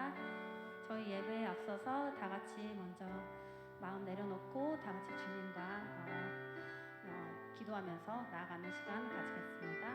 하겠습니다. 저희 예배에 앞서서 다 같이 먼저 마음 내려놓고 다 같이 주님과 기도하면서 나아가는 시간 가지겠습니다.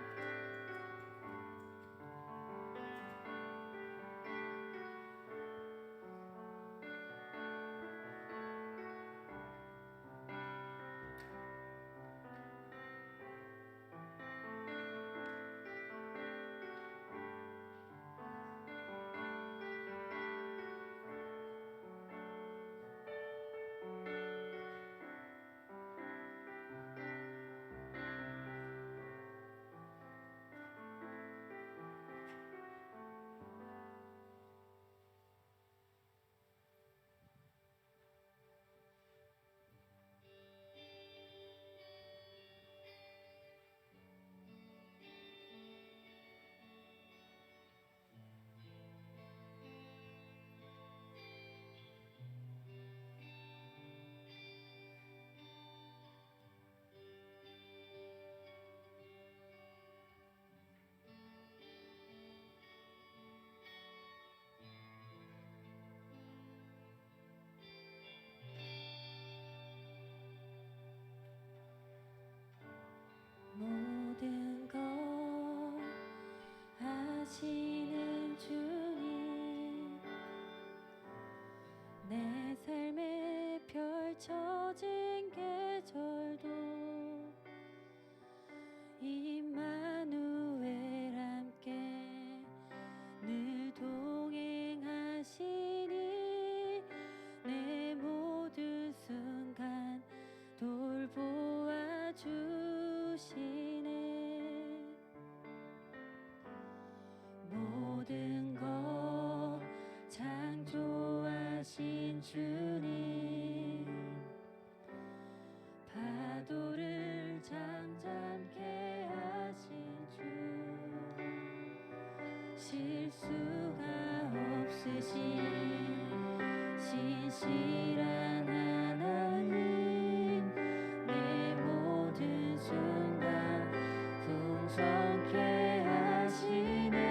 모든 것 아시는 주님, 내 삶에 펼쳐진 계절도 임마누엘 함께 늘 동행하시니 내 모든 순간 돌보아 주시네. 모든 것 창조하신 주님, 파도를 잠잠케 하신 주, 실수가 없으신 신실한 하나님, 내 모든 순간 풍성케 하시네.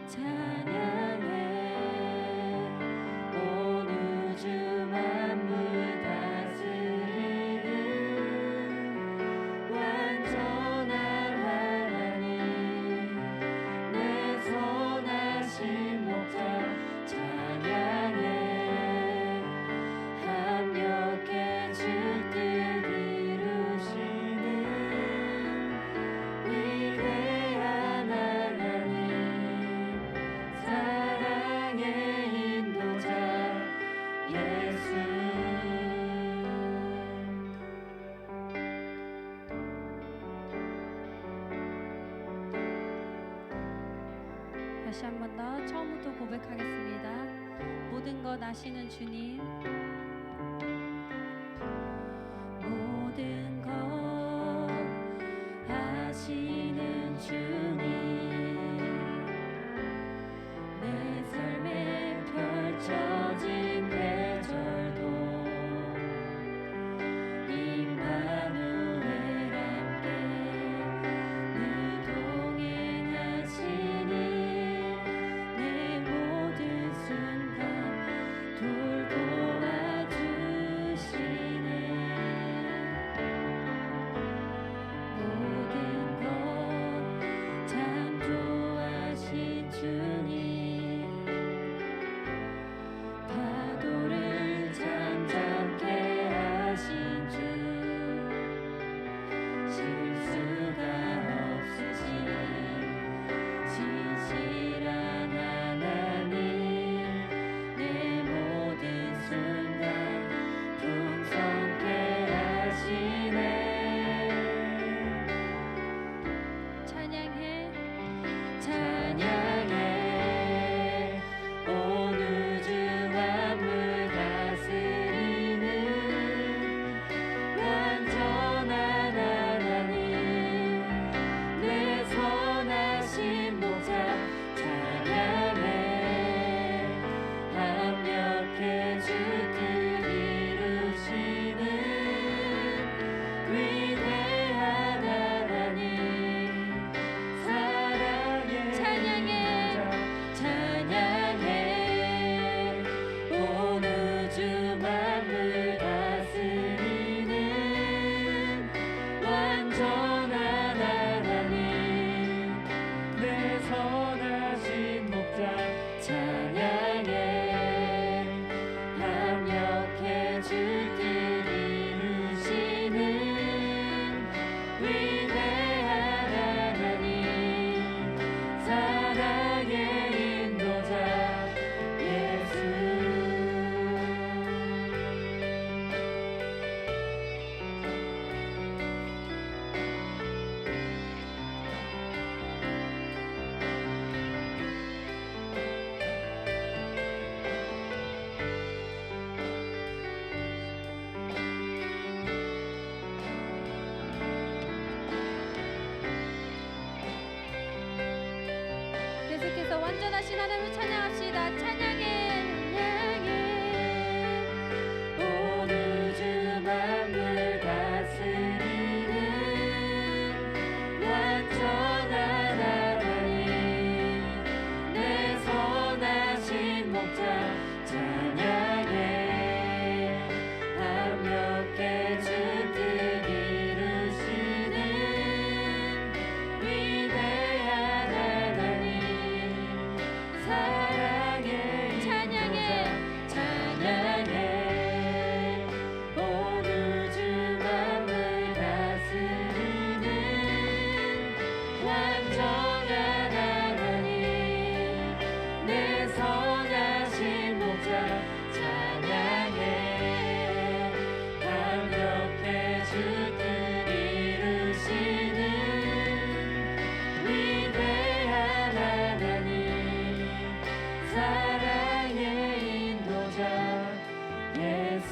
찬양해 온 우주 만물 다스리는 완전한 하나님, 내 선하신 목자 찬양해. 합력해 줄 뜻 이루시는 위대한 하나님, 사랑의 인도자 예수. 다시 한 번 더 처음부터 고백하겠습니다. 모든 것 아시는 주님, 모든 것 아시는 주님, 내 삶에 펼쳐진 계절도 임마누엘 함께 늘 동행하시니 내 모든 순간 돌보아 주시네. 모든 것 창조하신 주님, 파도를 잠잠케 하신 주, 실수가 없으신 신실한 하나님, 내 모든 순간 풍성케 하시네. 찬양해 찬양해 온 우주 만물 다스리는 완전한 하나님, 내 선하신 목자 찬양해. 합력해 줄 뜻 이루시는 위대한 하나님, 하나님을 찬양합시다. 찬양해. 온 우주 만물 다스리는 완전한 하나님 내 선하신 목자 찬양해 완벽해 주 뜻 이루시는 위대한 하나님 사랑해 찬양해. 찬양해 온 우주 만물 다스리는 완전한 하나님 내 선하신 목자 찬양해 완벽해 주 뜻 이루시는 위대한 하나님 사랑의 인도자 예수.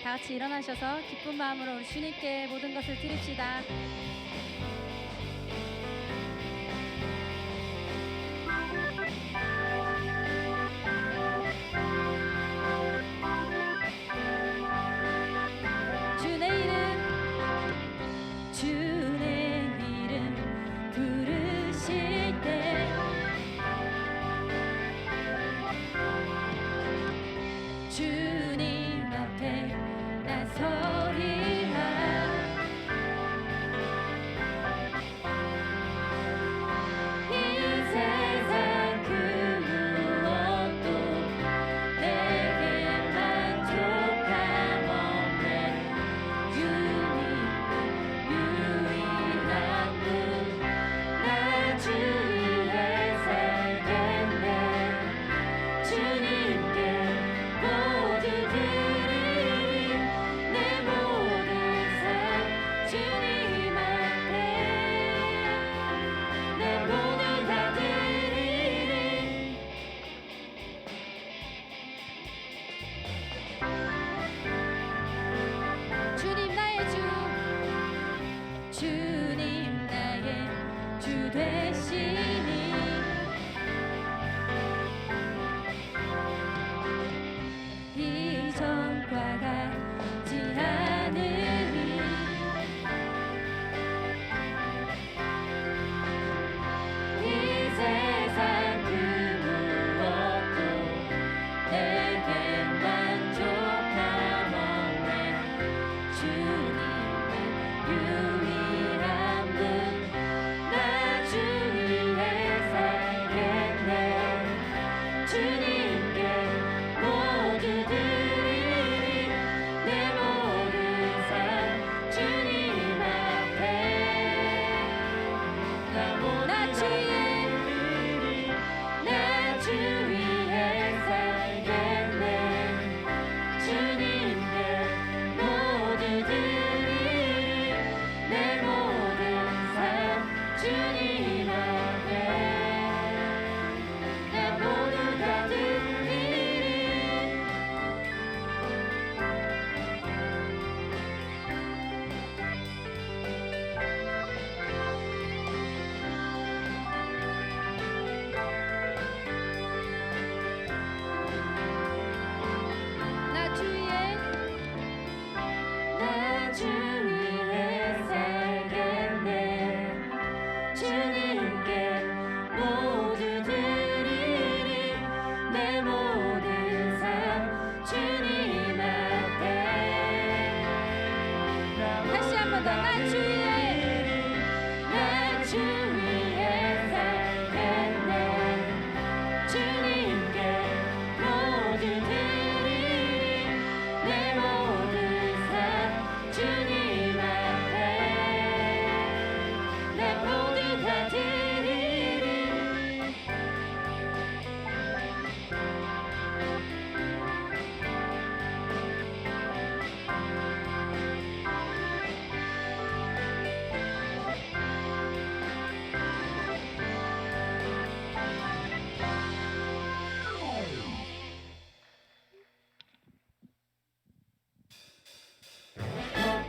다 같이 일어나셔서 기쁜 마음으로 우리 주님께 모든 것을 드립시다. 주의 이름 부르실 때 주님 앞에 나서리라.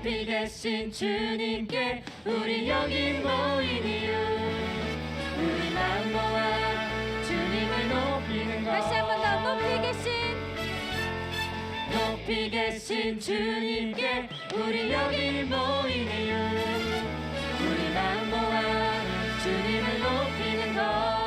높이 계신 주님께 우리 여기 모인 이유 우리 마음 모아 주님을 높이는 것 다시 한 번 더 높이 계신 주님께 우리 여기 모인 이유 우리 마음 모아 주님을 높이는 것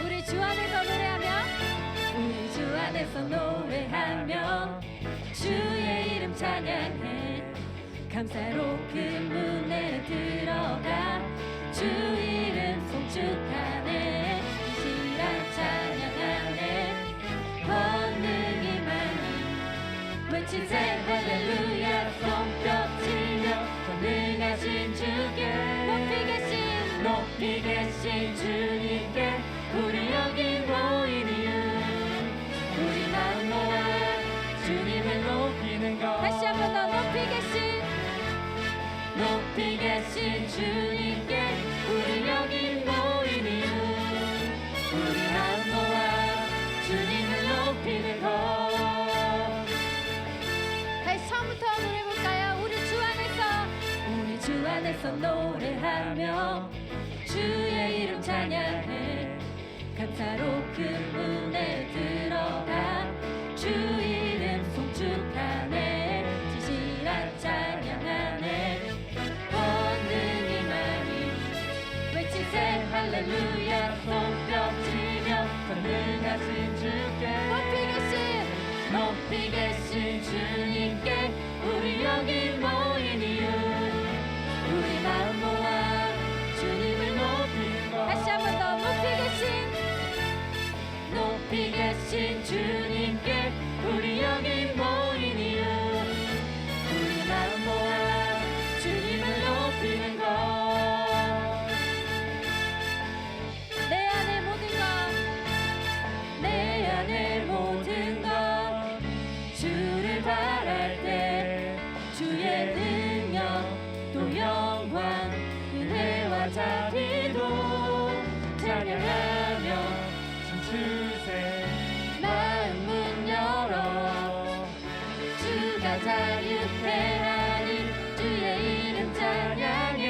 우리 주 안에서 노래하며 우리 주 안에서 노래하며 주의 이름 찬양해 감사롭은 문에 들어가 주 이름 송축하네 신실한 찬양하네 권능이 많이 외치세 할렐루야 손뼉치며 권능하신 주께 높이 계신 주님께 우리 여기 모인 이유 우리 마음 모아 주님을 높이는 것 다시 한 번 더 높이 계신 주님께 우리 여기 모인 이유 우리 마음 모아 주님을 높이는 것 다시 처음부터 노래해볼까요? 우리 주 안에서 노래하며 주의 이름 찬양해 감사롭은 문에 들어가 주 이름 송축하네 진실한 찬양하네 권능이 많이 외치세 할렐루야 손뼉치며 권능하신 주께 높이 계신 주님께 우리 여기 모인 이유 우리 마음 모아 주님을 높이는 것 다시 한 번 더 높이 계신 주님께 우리 여기 모인 이유 우리 마음 모아 주님을 높이는 것 내 안의 모든 내 안의 모든 것 주를 바랄 때 주의 능력 또 영광 은혜와 자비도 찬양하며 춤추세 마음 문 열어 주가 자유케 하니 주의 이름 찬양해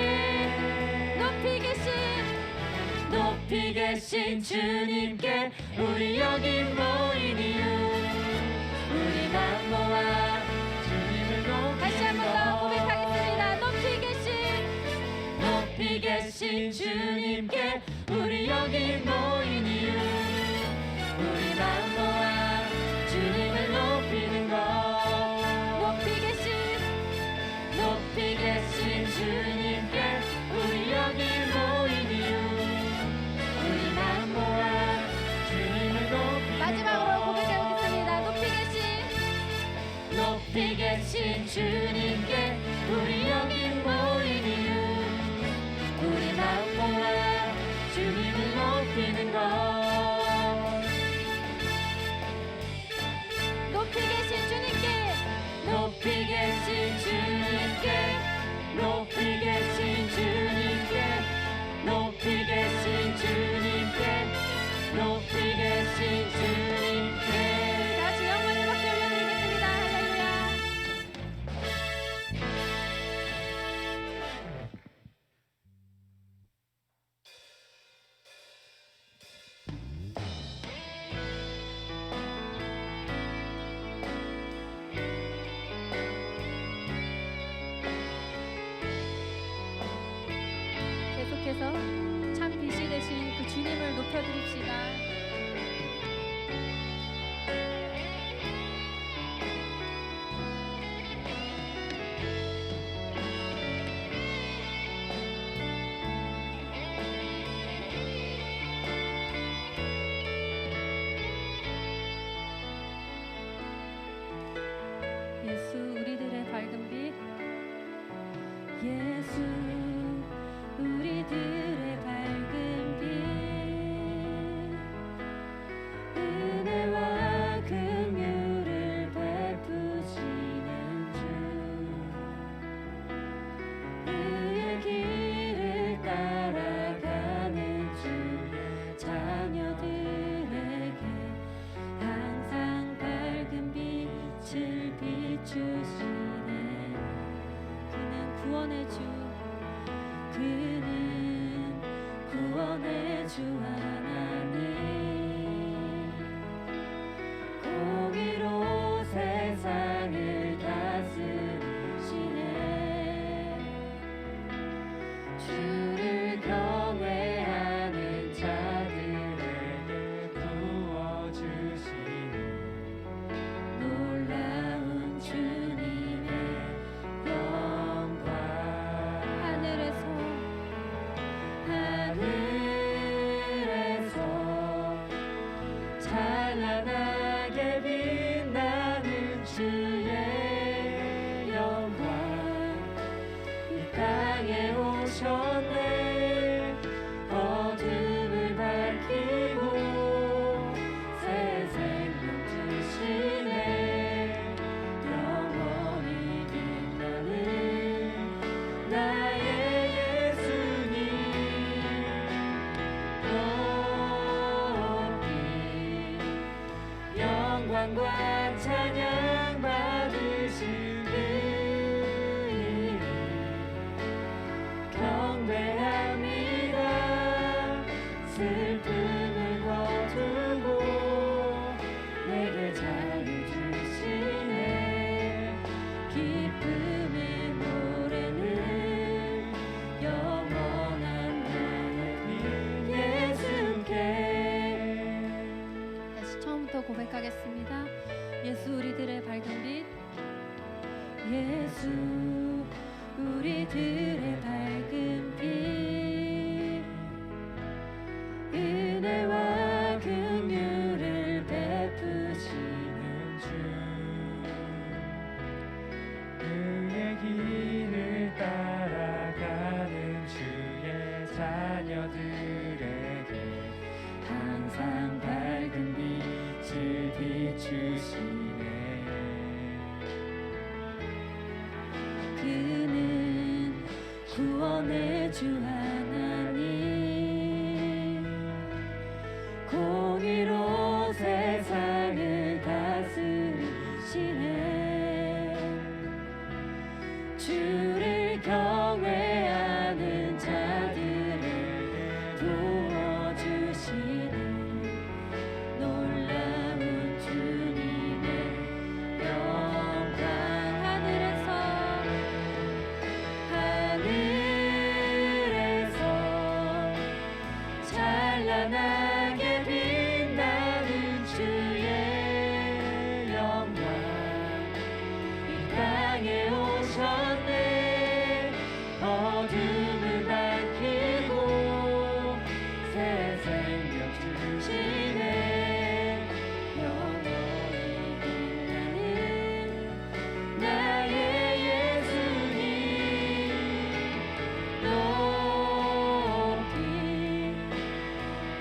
높이 계신 주님께 우리 여기 모인 이유 우리 마음 모아 주님을 다시 한 번 더 고백하겠습니다. 높이 계신 주님께 우리 여기 모인 이유 우리 마음 모아 주님을 높이는 것 높이 계신 주님께 우리 여기 모인 이유 우리 마음 모아 주님을 높이는 마지막으로 것 고백해보겠습니다. 높이 계신 주님께 우리 여기 모인 이유 우리 마음 모아 주님을 높이는 것 높이 계신 주님께 높이 계신 주님께 높이 계신 주님께 높이 계신 주님께 높이 계신 주님께 다시 영광의 박수 올려드리겠습니다. 할렐루야. 계속해서 참 빛이 되신 그 주님을 높여드립시다. 예수 우리들의 밝은 빛 예수 우리들의 밝은 빛 은혜와 긍휼을 베푸시는 주 그의 길을 따라 구원의 주 그는 구원의 주 하나님 공의로 세상을 다스리시네 주를 경외하는 자들에게 부어주시는 놀라운 주님의 영광 하늘에서 찬란하게 빛나는 주의 영광 이 땅에 오셨네 어둠을 밝히고 새 생명 주시네 영원히 빛나는 나의 예수님 높이 영광과 찬양 받으신 그 이름 경배합니다 슬픔을 거두고 내게 자유 주시네 기쁨의 노래는 영원한 나의 예수께 다시 처음부터 고백하겠습니다. 예수 우리들의 밝은 빛 예수 우리들의 밝은 빛 은혜와 긍휼을 베푸시는 주 그의 길을 따라가는 주의 자녀들에게 항상 밝은 빛을 비추시네 그는 구원의 주 하나님 공의로 세상을 다스리시네 주를 경외하는 자들에게 부어주시는 놀라운 주님의 영광 하늘에서 찬란하게 빛나는 주의 영광 이 땅에 오셨네 어둠을 밝히고 새 생명 주시네 영원히 빛나는 나의 예수님 높이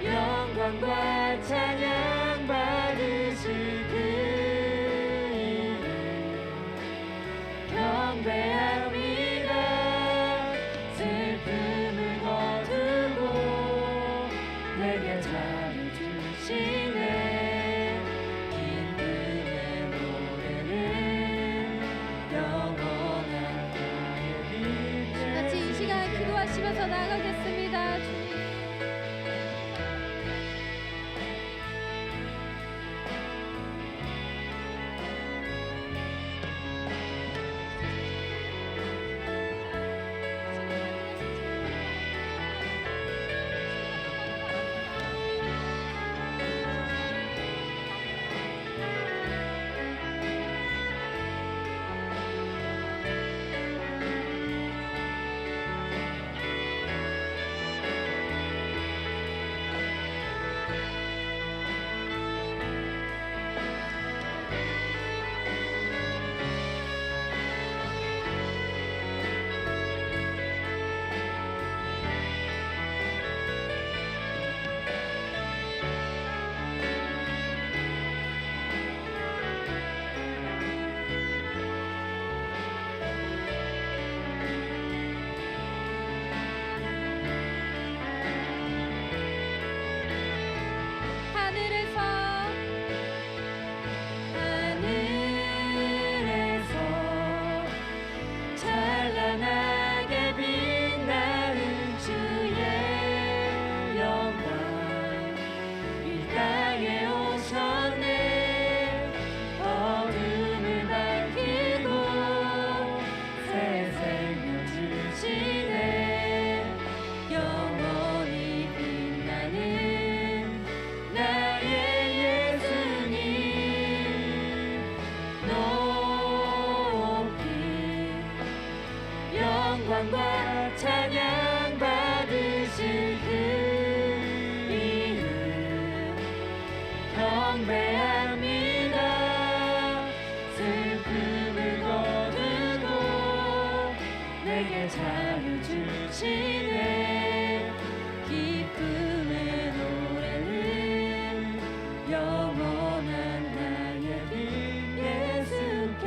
영광과 찬양 받으실 그 이름 경배합니다 슬픔을 거두고 내게 자유 주시네 기쁨의 노래는 영원한 나의 빛 같이 이 시간 기도하시면서 나아가겠습니다. 주님 영광과 찬양 받으실 그 이름 경배합니다. 슬픔을 거두고 내게 자유 주시네. 기쁨의 노래는 영원한 나의 빈 예수께.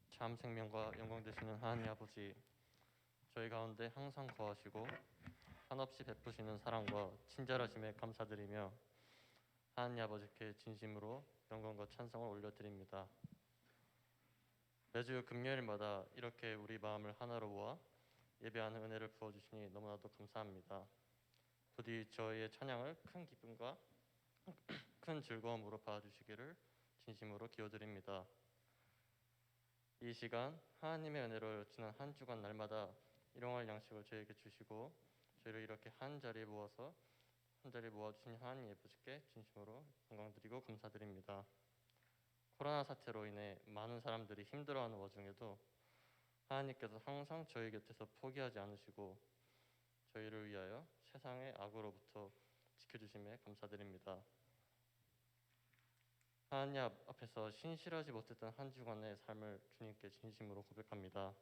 참 생명과 영광 되시는 하나님 아버지, 저희 가운데 항상 거하시고 한없이 베푸시는 사랑과 친절하심에 감사드리며 하나님 아버지께 진심으로 영광과 찬송을 올려드립니다. 매주 금요일마다 이렇게 우리 마음을 하나로 모아 예배하는 은혜를 부어주시니 너무나도 감사합니다. 부디 저희의 찬양을 큰 기쁨과 큰 즐거움으로 받아주시기를 진심으로 기도드립니다. 이 시간 하나님의 은혜로 지난 한 주간 날마다 일용할 양식을 저에게 주시고 저희를 이렇게 한 자리에 모아주신 하나님 아버지께 진심으로 영광드리고 감사드립니다. 코로나 사태로 인해 많은 사람들이 힘들어하는 와중에도 하나님께서 항상 저희 곁에서 포기하지 않으시고 저희를 위하여 세상의 악으로부터 지켜주심에 감사드립니다. 하나님 앞에서 신실하지 못했던 한 주간의 삶을 주님께 진심으로 고백합니다.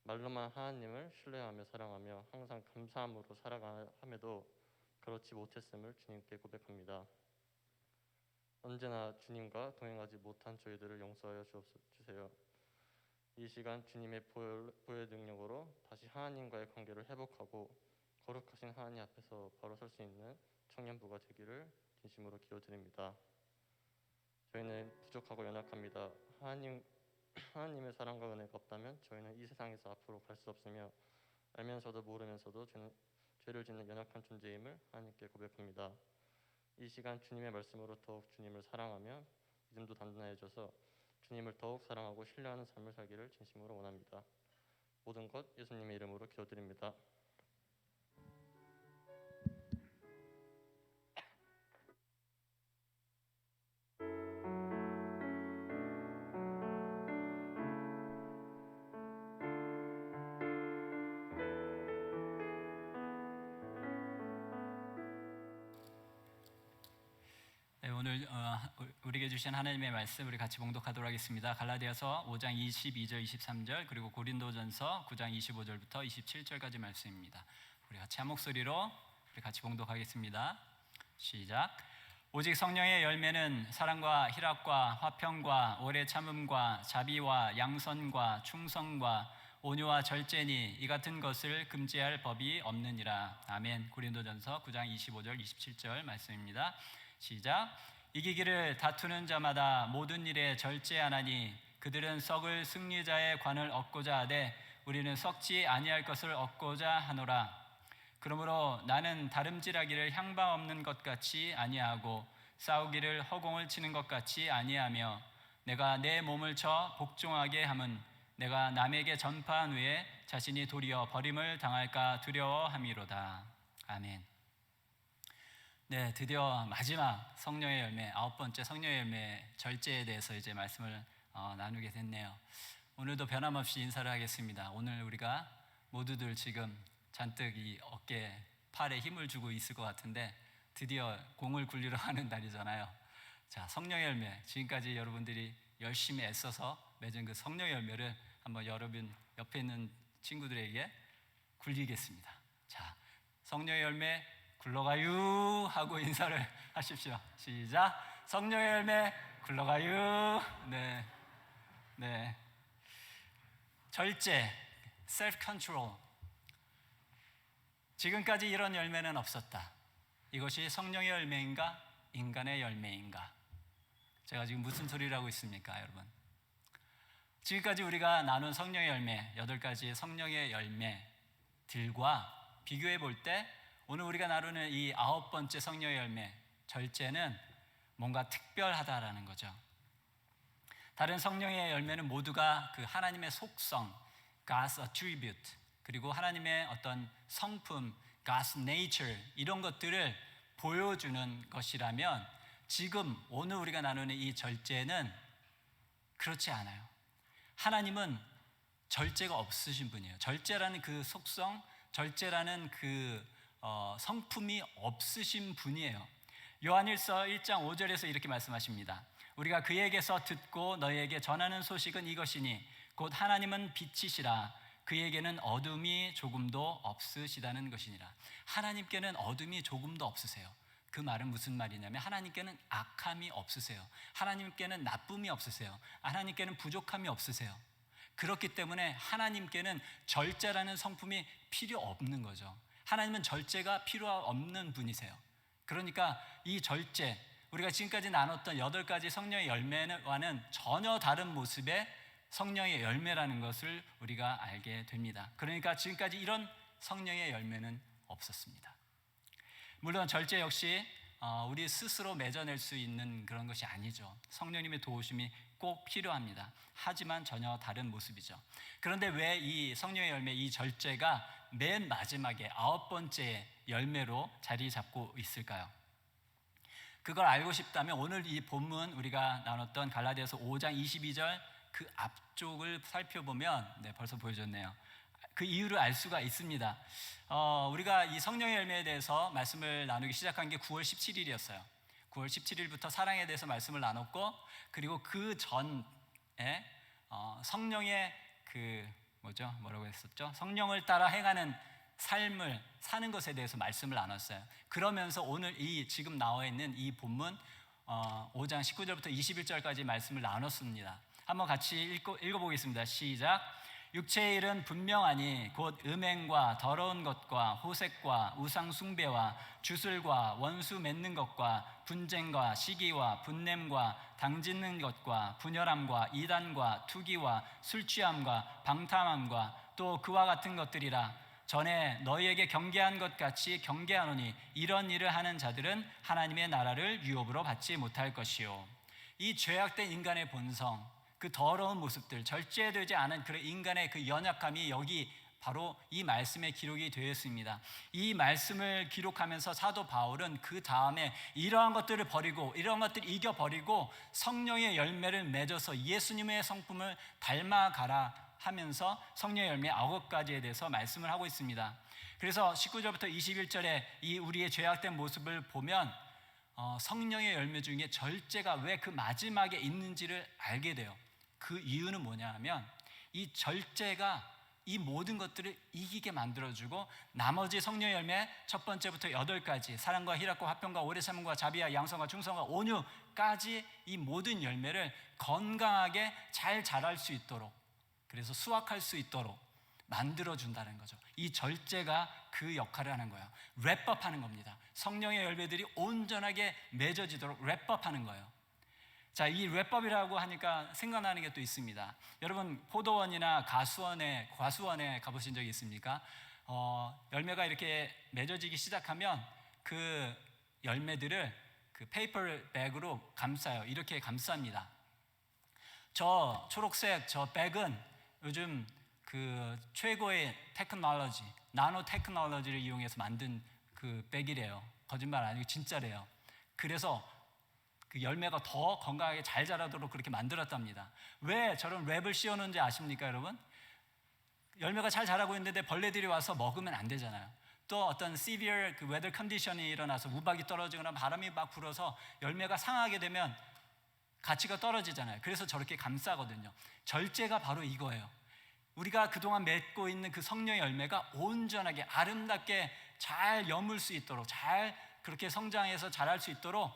말로만 하나님을 신뢰하며 사랑하며 항상 감사함으로 살아감에도 그렇지 못했음을 주님께 고백합니다. 언제나 주님과 동행하지 못한 저희들을 용서하여 주세요. 이 시간 주님의 보혈 능력으로 다시 하나님과의 관계를 회복하고 거룩하신 하나님 앞에서 바로 설 수 있는 청년부가 되기를 진심으로 기도드립니다. 저희는 부족하고 연약합니다. 하나님의 사랑과 은혜가 없다면 저희는 이 세상에서 앞으로 갈 수 없으며 알면서도 모르면서도 죄를 짓는 연약한 존재임을 하나님께 고백합니다. 이 시간 주님의 말씀으로 더욱 주님을 사랑하며 믿음도 단단해져서 주님을 더욱 사랑하고 신뢰하는 삶을 살기를 진심으로 원합니다. 모든 것 예수님의 이름으로 기도드립니다. 네, 오늘 우리에게 주신 하나님의 말씀 우리 같이 봉독하도록 하겠습니다. 갈라디아서 5장 22절 23절 그리고 고린도전서 9장 25절부터 27절까지 말씀입니다. 우리 같이 한 목소리로 우리 같이 봉독하겠습니다. 시작. 오직 성령의 열매는 사랑과 희락과 화평과 오래 참음과 자비와 양선과 충성과 온유와 절제니 이 같은 것을 금지할 법이 없느니라. 아멘. 고린도전서 9장 25절 27절 말씀입니다. 시작. 이기기를 다투는 자마다 모든 일에 절제하나니 그들은 썩을 승리자의 관을 얻고자 하되 우리는 썩지 아니할 것을 얻고자 하노라. 그러므로 나는 다름질하기를 향방 없는 것 같이 아니하고 싸우기를 허공을 치는 것 같이 아니하며 내가 내 몸을 쳐 복종하게 함은 내가 남에게 전파한 후에 자신이 도리어 버림을 당할까 두려워함이로다. 아멘. 네, 드디어 마지막 성령의 열매, 9번째 성령의 열매 절제에 대해서 이제 말씀을 나누게 됐네요. 오늘도 변함없이 인사를 하겠습니다. 오늘 우리가 모두들 지금 잔뜩 이 어깨, 팔에 힘을 주고 있을 것 같은데 드디어 공을 굴리러 하는 날이잖아요. 자, 성령의 열매, 지금까지 여러분들이 열심히 애써서 맺은 그 성령의 열매를 한번 여러분 옆에 있는 친구들에게 굴리겠습니다. 자, 성령의 열매 굴러가유 하고 인사를 하십시오. 시작. 성령의 열매 굴러가유. 네. 절제, self control. 지금까지 이런 열매는 없었다. 이것이 성령의 열매인가? 인간의 열매인가? 제가 지금 무슨 소리를 하고 있습니까, 여러분? 지금까지 우리가 나눈 성령의 열매, 8가지의 성령의 열매들과 비교해 볼 때 오늘 우리가 나누는 이 9번째 성령의 열매, 절제는 뭔가 특별하다라는 거죠. 다른 성령의 열매는 모두가 그 하나님의 속성, God's attribute, 그리고 하나님의 어떤 성품, God's nature, 이런 것들을 보여주는 것이라면 지금 오늘 우리가 나누는 이 절제는 그렇지 않아요. 하나님은 절제가 없으신 분이에요. 절제라는 그 속성, 절제라는 그 성품이 없으신 분이에요. 요한일서 1장 5절에서 이렇게 말씀하십니다. 우리가 그에게서 듣고 너희에게 전하는 소식은 이것이니 곧 하나님은 빛이시라 그에게는 어둠이 조금도 없으시다는 것이니라. 하나님께는 어둠이 조금도 없으세요. 그 말은 무슨 말이냐면 하나님께는 악함이 없으세요. 하나님께는 나쁨이 없으세요. 하나님께는 부족함이 없으세요. 그렇기 때문에 하나님께는 절제라는 성품이 필요 없는 거죠. 하나님은 절제가 필요 없는 분이세요. 그러니까 이 절제, 우리가 지금까지 나눴던 8가지 성령의 열매와는 전혀 다른 모습의 성령의 열매라는 것을 우리가 알게 됩니다. 그러니까 지금까지 이런 성령의 열매는 없었습니다. 물론 절제 역시 우리 스스로 맺어낼 수 있는 그런 것이 아니죠. 성령님의 도우심이 꼭 필요합니다. 하지만 전혀 다른 모습이죠. 그런데 왜 이 성령의 열매, 이 절제가 맨 마지막에 9번째 열매로 자리 잡고 있을까요? 그걸 알고 싶다면 오늘 이 본문 우리가 나눴던 갈라디아서 5장 22절 그 앞쪽을 살펴보면 벌써 보여줬네요. 그 이유를 알 수가 있습니다. 우리가 이 성령의 열매에 대해서 말씀을 나누기 시작한 게 9월 17일이었어요. 9월 17일부터 사랑에 대해서 말씀을 나눴고, 그리고 그 전에 성령의 뭐라고 했었죠? 성령을 따라 행하는 삶을 사는 것에 대해서 말씀을 나눴어요. 그러면서 오늘 이 지금 나와 있는 이 본문 5장 19절부터 21절까지 말씀을 나눴습니다. 한번 같이 읽어보겠습니다. 시작. 육체의 일은 분명하니 곧 음행과 더러운 것과 호색과 우상 숭배와 주술과 원수 맺는 것과 분쟁과 시기와 분냄과 당짓는 것과 분열함과 이단과 투기와 술취함과 방탕함과 또 그와 같은 것들이라. 전에 너희에게 경계한 것 같이 경계하노니 이런 일을 하는 자들은 하나님의 나라를 유업으로 받지 못할 것이요. 이 죄악된 인간의 본성, 그 더러운 모습들, 절제되지 않은 그런 인간의 그 연약함이 여기 바로 이 말씀에 기록이 되어 있습니다. 이 말씀을 기록하면서 사도 바울은 그 다음에 이러한 것들을 버리고 이러한 것들을 이겨버리고 성령의 열매를 맺어서 예수님의 성품을 닮아가라 하면서 성령의 열매 9가지에 대해서 말씀을 하고 있습니다. 그래서 19절부터 21절에 이 우리의 죄악된 모습을 보면 성령의 열매 중에 절제가 왜 그 마지막에 있는지를 알게 돼요. 그 이유는 뭐냐 하면 이 절제가 이 모든 것들을 이기게 만들어주고 나머지 성령의 열매 첫 번째부터 8가지 사랑과 희락과 화평과 오래 참음과 자비와 양성과 충성과 온유까지 이 모든 열매를 건강하게 잘 자랄 수 있도록, 그래서 수확할 수 있도록 만들어준다는 거죠. 이 절제가 그 역할을 하는 거예요. 랩업하는 겁니다. 성령의 열매들이 온전하게 맺어지도록 랩업하는 거예요. 자, 이 랩업이라고 하니까 생각나는 게 또 있습니다. 여러분 포도원이나 과수원에 가보신 적이 있습니까? 열매가 이렇게 맺어지기 시작하면 그 열매들을 그 페이퍼백으로 감싸요. 이렇게 감쌉니다. 저 초록색 저 백은 요즘 그 최고의 테크놀로지, 나노 테크놀로지를 이용해서 만든 그 백이래요. 거짓말 아니고 진짜래요. 그래서 그 열매가 더 건강하게 잘 자라도록 그렇게 만들었답니다. 왜 저런 랩을 씌워놓은지 아십니까, 여러분? 열매가 잘 자라고 있는데 벌레들이 와서 먹으면 안 되잖아요. 또 어떤 severe 그 웨더 컨디션이 일어나서 우박이 떨어지거나 바람이 막 불어서 열매가 상하게 되면 가치가 떨어지잖아요. 그래서 저렇게 감싸거든요. 절제가 바로 이거예요. 우리가 그동안 맺고 있는 그 성령의 열매가 온전하게 아름답게 잘 여물 수 있도록, 잘 그렇게 성장해서 자랄 수 있도록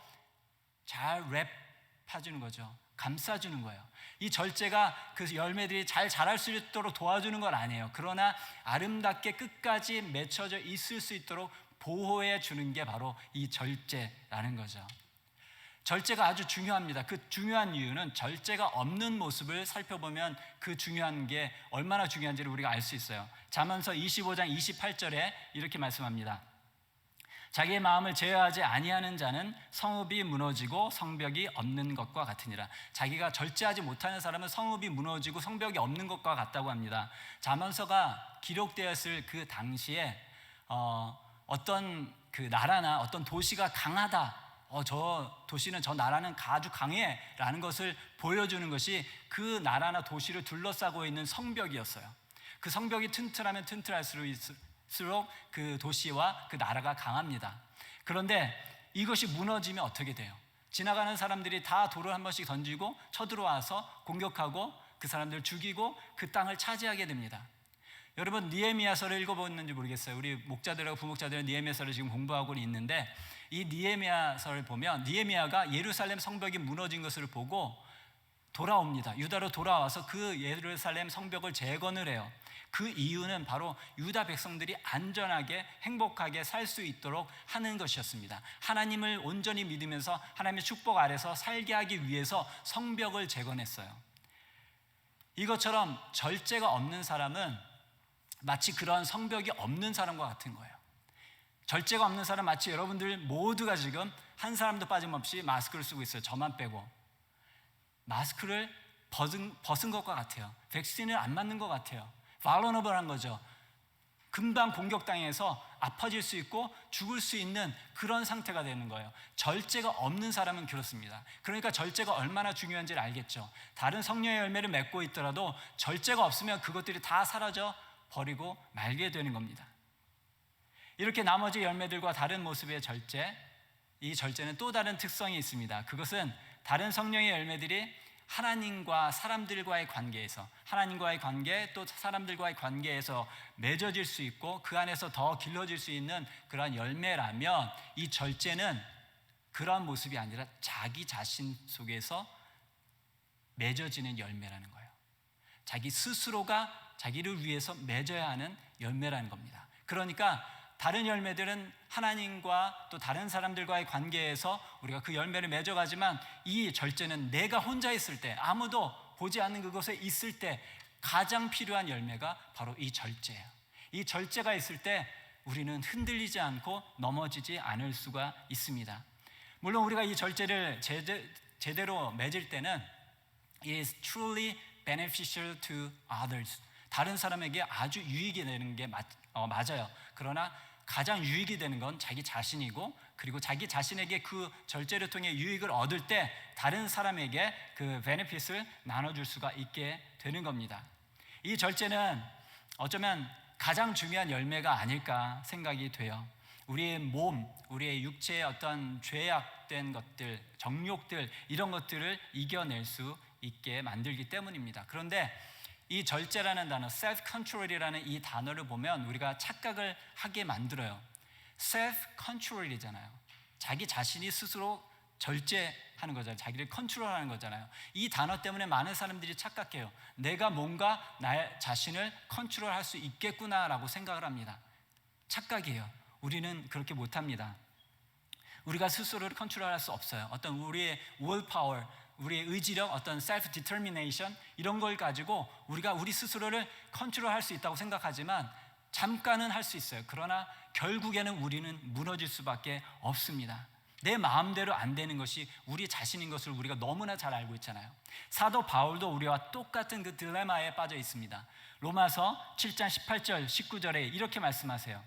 잘 랩해주는 거죠. 감싸주는 거예요. 이 절제가 그 열매들이 잘 자랄 수 있도록 도와주는 건 아니에요. 그러나 아름답게 끝까지 맺혀져 있을 수 있도록 보호해 주는 게 바로 이 절제라는 거죠. 절제가 아주 중요합니다. 그 중요한 이유는 절제가 없는 모습을 살펴보면 그 중요한 게 얼마나 중요한지를 우리가 알 수 있어요. 잠언서 25장 28절에 이렇게 말씀합니다. 자기의 마음을 제어하지 아니하는 자는 성읍이 무너지고 성벽이 없는 것과 같으니라. 자기가 절제하지 못하는 사람은 성읍이 무너지고 성벽이 없는 것과 같다고 합니다. 잠언서가 기록되었을 그 당시에 어떤 그 나라나 어떤 도시가 강하다, 저 도시는 저 나라는 아주 강해 라는 것을 보여주는 것이 그 나라나 도시를 둘러싸고 있는 성벽이었어요. 그 성벽이 튼튼하면 튼튼할수록 그 도시와 그 나라가 강합니다. 그런데 이것이 무너지면 어떻게 돼요? 지나가는 사람들이 다 돌을 한 번씩 던지고 쳐들어와서 공격하고 그 사람들을 죽이고 그 땅을 차지하게 됩니다. 여러분, 느헤미야서를 읽어보셨는지 모르겠어요. 우리 목자들하고 부목자들은 느헤미야서를 지금 공부하고 있는데, 이 느헤미야서를 보면 느헤미야가 예루살렘 성벽이 무너진 것을 보고 돌아옵니다. 유다로 돌아와서 그 예루살렘 성벽을 재건을 해요. 그 이유는 바로 유다 백성들이 안전하게 행복하게 살 수 있도록 하는 것이었습니다. 하나님을 온전히 믿으면서 하나님의 축복 아래서 살게 하기 위해서 성벽을 재건했어요. 이것처럼 절제가 없는 사람은 마치 그런 성벽이 없는 사람과 같은 거예요. 절제가 없는 사람, 마치 여러분들 모두가 지금 한 사람도 빠짐없이 마스크를 쓰고 있어요. 저만 빼고. 마스크를 벗은 것과 같아요. 백신을 안 맞는 것 같아요. vulnerable한 거죠. 금방 공격당해서 아파질 수 있고 죽을 수 있는 그런 상태가 되는 거예요. 절제가 없는 사람은 그렇습니다. 그러니까 절제가 얼마나 중요한지를 알겠죠. 다른 성령의 열매를 맺고 있더라도 절제가 없으면 그것들이 다 사라져 버리고 말게 되는 겁니다. 이렇게 나머지 열매들과 다른 모습의 절제, 이 절제는 또 다른 특성이 있습니다. 그것은 다른 성령의 열매들이 하나님과 사람들과의 관계에서, 하나님과의 관계 또 사람들과의 관계에서 맺어질 수 있고 그 안에서 더 길러질 수 있는 그런 열매라면, 이 절제는 그런 모습이 아니라 자기 자신 속에서 맺어지는 열매라는 거예요. 자기 스스로가 자기를 위해서 맺어야 하는 열매라는 겁니다. 그러니까 다른 열매들은 하나님과 또 다른 사람들과의 관계에서 우리가 그 열매를 맺어가지만, 이 절제는 내가 혼자 있을 때, 아무도 보지 않는 그곳에 있을 때 가장 필요한 열매가 바로 이 절제예요. 이 절제가 있을 때 우리는 흔들리지 않고 넘어지지 않을 수가 있습니다. 물론 우리가 이 절제를 제대로 맺을 때는 it is truly beneficial to others. 다른 사람에게 아주 유익이 되는 게 맞아요. 그러나 가장 유익이 되는 건 자기 자신이고, 그리고 자기 자신에게 그 절제를 통해 유익을 얻을 때 다른 사람에게 그 베네핏을 나눠줄 수가 있게 되는 겁니다. 이 절제는 어쩌면 가장 중요한 열매가 아닐까 생각이 돼요. 우리의 몸, 우리의 육체의 어떤 죄악된 것들, 정욕들, 이런 것들을 이겨낼 수 있게 만들기 때문입니다. 그런데 이 절제라는 단어, self-control이라는 이 단어를 보면 우리가 착각을 하게 만들어요. self-control이잖아요. 자기 자신이 스스로 절제하는 거잖아요. 자기를 컨트롤하는 거잖아요. 이 단어 때문에 많은 사람들이 착각해요. 내가 뭔가 나의 자신을 컨트롤할 수 있겠구나라고 생각을 합니다. 착각이에요. 우리는 그렇게 못합니다. 우리가 스스로를 컨트롤할 수 없어요. 어떤 우리의 will power, 우리의 의지력, 어떤 self determination, 이런 걸 가지고 우리가 우리 스스로를 컨트롤할 수 있다고 생각하지만 잠깐은 할 수 있어요. 그러나 결국에는 우리는 무너질 수밖에 없습니다. 내 마음대로 안 되는 것이 우리 자신인 것을 우리가 너무나 잘 알고 있잖아요. 사도 바울도 우리와 똑같은 그 딜레마에 빠져 있습니다. 로마서 7장 18절 19절에 이렇게 말씀하세요.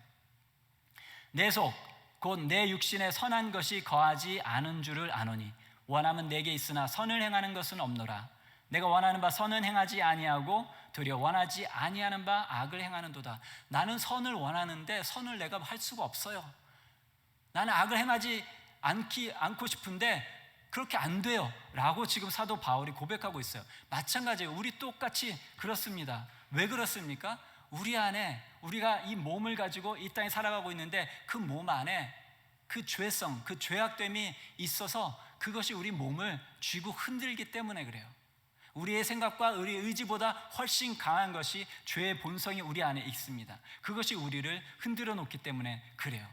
내 속 곧 내 육신에 선한 것이 거하지 않은 줄을 아노니 원함은 내게 있으나 선을 행하는 것은 없노라. 내가 원하는 바 선은 행하지 아니하고 도리어 원하지 아니하는 바 악을 행하는도다. 나는 선을 원하는데 선을 내가 할 수가 없어요. 나는 악을 행하지 않고 싶은데 그렇게 안 돼요 라고 지금 사도 바울이 고백하고 있어요. 마찬가지예요. 우리 똑같이 그렇습니다. 왜 그렇습니까? 우리 안에, 우리가 이 몸을 가지고 이 땅에 살아가고 있는데 그 몸 안에 그 죄성, 그 죄악됨이 있어서 그것이 우리 몸을 쥐고 흔들기 때문에 그래요. 우리의 생각과 우리의 의지보다 훨씬 강한 것이 죄의 본성이 우리 안에 있습니다. 그것이 우리를 흔들어 놓기 때문에 그래요.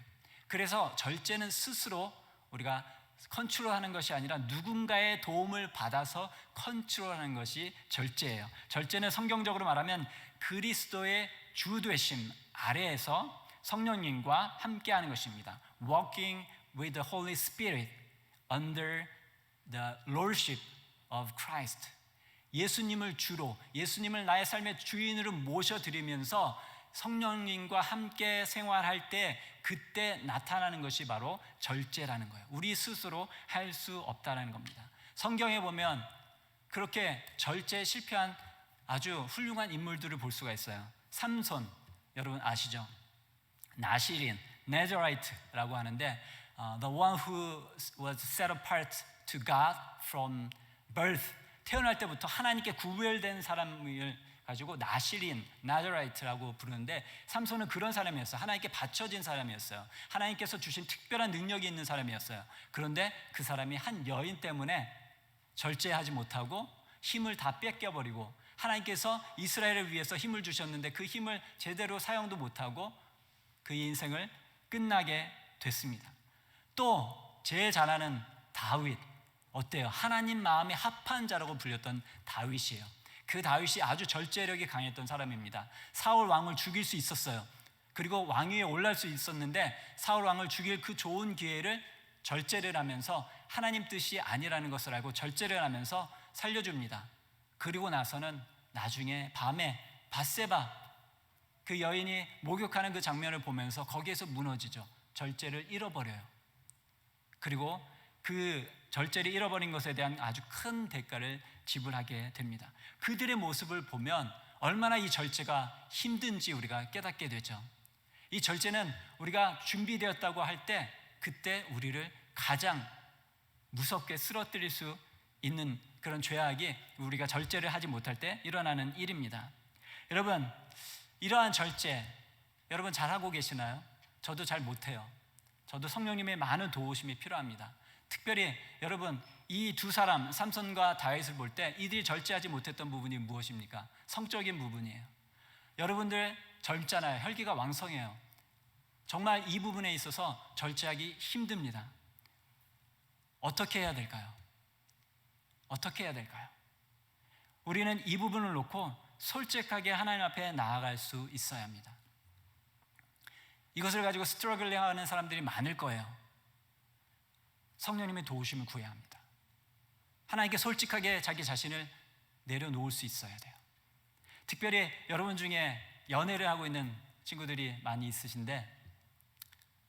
그래서 절제는 스스로 우리가 컨트롤하는 것이 아니라 누군가의 도움을 받아서 컨트롤하는 것이 절제예요. 절제는 성경적으로 말하면 그리스도의 주되심 아래에서 성령님과 함께하는 것입니다. Walking with the Holy Spirit under the lordship of Christ. 예수님을 주로, 예수님을 나의 삶의 주인으로 모셔드리면서 성령님과 함께 생활할 때 그때 나타나는 것이 바로 절제라는 거예요. 우리 스스로 할 수 없다는 겁니다. 성경에 보면 그렇게 절제에 실패한 아주 훌륭한 인물들을 볼 수가 있어요. 삼손, 여러분 아시죠? 나시린, 네저라이트라고 하는데 the one who was set apart to God from birth. 태어날 때부터 하나님께 구별된 사람을 가지고 나시린, 나자라이트라고 부르는데 삼손은 그런 사람이었어요. 하나님께 바쳐진 사람이었어요. 하나님께서 주신 특별한 능력이 있는 사람이었어요. 그런데 그 사람이 한 여인 때문에 절제하지 못하고 힘을 다 뺏겨버리고 하나님께서 이스라엘을 위해서 힘을 주셨는데 그 힘을 제대로 사용도 못하고 그의 인생을 끝나게 됐습니다. 또 제일 잘하는 다윗, 어때요? 하나님 마음에 합한 자라고 불렸던 다윗이에요. 그 다윗이 아주 절제력이 강했던 사람입니다. 사울 왕을 죽일 수 있었어요. 그리고 왕위에 올라갈 수 있었는데 사울 왕을 죽일 그 좋은 기회를 절제를 하면서 하나님 뜻이 아니라는 것을 알고 절제를 하면서 살려줍니다. 그리고 나서는 나중에 밤에 밧세바 그 여인이 목욕하는 그 장면을 보면서 거기에서 무너지죠. 절제를 잃어버려요. 그리고 그 절제를 잃어버린 것에 대한 아주 큰 대가를 지불하게 됩니다. 그들의 모습을 보면 얼마나 이 절제가 힘든지 우리가 깨닫게 되죠. 이 절제는 우리가 준비되었다고 할 때 그때 우리를 가장 무섭게 쓰러뜨릴 수 있는 그런 죄악이 우리가 절제를 하지 못할 때 일어나는 일입니다. 여러분, 이러한 절제 여러분 잘하고 계시나요? 저도 잘 못해요. 저도 성령님의 많은 도우심이 필요합니다. 특별히 여러분 이 두 사람 삼손과 다윗을 볼 때 이들이 절제하지 못했던 부분이 무엇입니까? 성적인 부분이에요. 여러분들 젊잖아요. 혈기가 왕성해요. 정말 이 부분에 있어서 절제하기 힘듭니다. 어떻게 해야 될까요? 어떻게 해야 될까요? 우리는 이 부분을 놓고 솔직하게 하나님 앞에 나아갈 수 있어야 합니다. 이것을 가지고 스트러글링하는 사람들이 많을 거예요. 성령님의 도우심을 구해야 합니다. 하나님께 솔직하게 자기 자신을 내려놓을 수 있어야 돼요. 특별히 여러분 중에 연애를 하고 있는 친구들이 많이 있으신데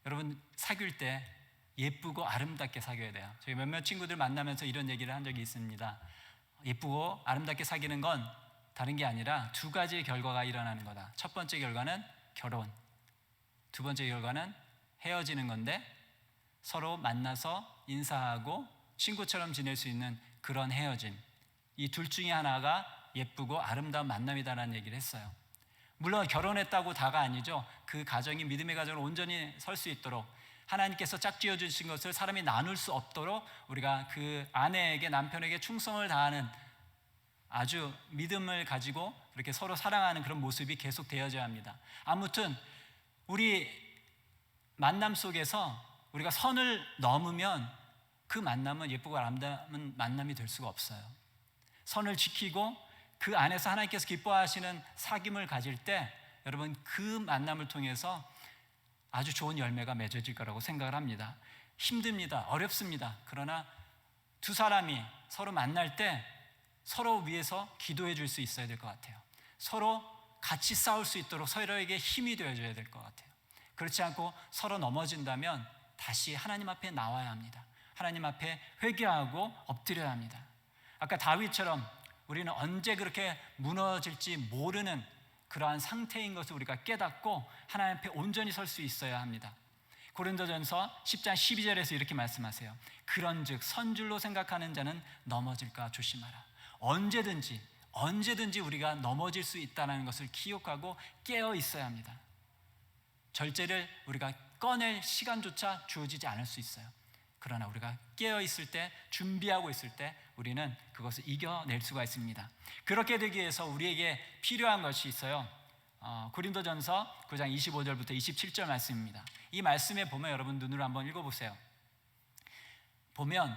여러분 사귈 때 예쁘고 아름답게 사귀어야 돼요. 저희 몇몇 친구들 만나면서 이런 얘기를 한 적이 있습니다. 예쁘고 아름답게 사귀는 건 다른 게 아니라 두 가지의 결과가 일어나는 거다. 첫 번째 결과는 결혼, 두 번째 결과는 헤어지는 건데 서로 만나서 인사하고 친구처럼 지낼 수 있는 그런 헤어짐, 이 둘 중에 하나가 예쁘고 아름다운 만남이다라는 얘기를 했어요. 물론 결혼했다고 다가 아니죠. 그 가정이 믿음의 가정으로 온전히 설 수 있도록 하나님께서 짝지어 주신 것을 사람이 나눌 수 없도록 우리가 그 아내에게 남편에게 충성을 다하는 아주 믿음을 가지고 이렇게 서로 사랑하는 그런 모습이 계속 되어져야 합니다. 아무튼 우리 만남 속에서 우리가 선을 넘으면 그 만남은 예쁘고 아름다운 만남이 될 수가 없어요. 선을 지키고 그 안에서 하나님께서 기뻐하시는 사귐을 가질 때 여러분 그 만남을 통해서 아주 좋은 열매가 맺어질 거라고 생각을 합니다. 힘듭니다. 어렵습니다. 그러나 두 사람이 서로 만날 때 서로 위해서 기도해 줄 수 있어야 될 것 같아요. 서로 같이 싸울 수 있도록 서로에게 힘이 되어줘야 될 것 같아요. 그렇지 않고 서로 넘어진다면 다시 하나님 앞에 나와야 합니다. 하나님 앞에 회개하고 엎드려야 합니다. 아까 다윗처럼 우리는 언제 그렇게 무너질지 모르는 그러한 상태인 것을 우리가 깨닫고 하나님 앞에 온전히 설 수 있어야 합니다. 고린도전서 10장 12절에서 이렇게 말씀하세요. 그런즉 선줄로 생각하는 자는 넘어질까 조심하라. 언제든지 우리가 넘어질 수 있다는 것을 기억하고 깨어 있어야 합니다. 절제를 우리가 꺼낼 시간조차 주어지지 않을 수 있어요. 그러나 우리가 깨어 있을 때, 준비하고 있을 때 우리는 그것을 이겨낼 수가 있습니다. 그렇게 되기 위해서 우리에게 필요한 것이 있어요. 고린도전서 9장 25절부터 27절 말씀입니다. 이 말씀에 보면 여러분 눈으로 한번 읽어보세요. 보면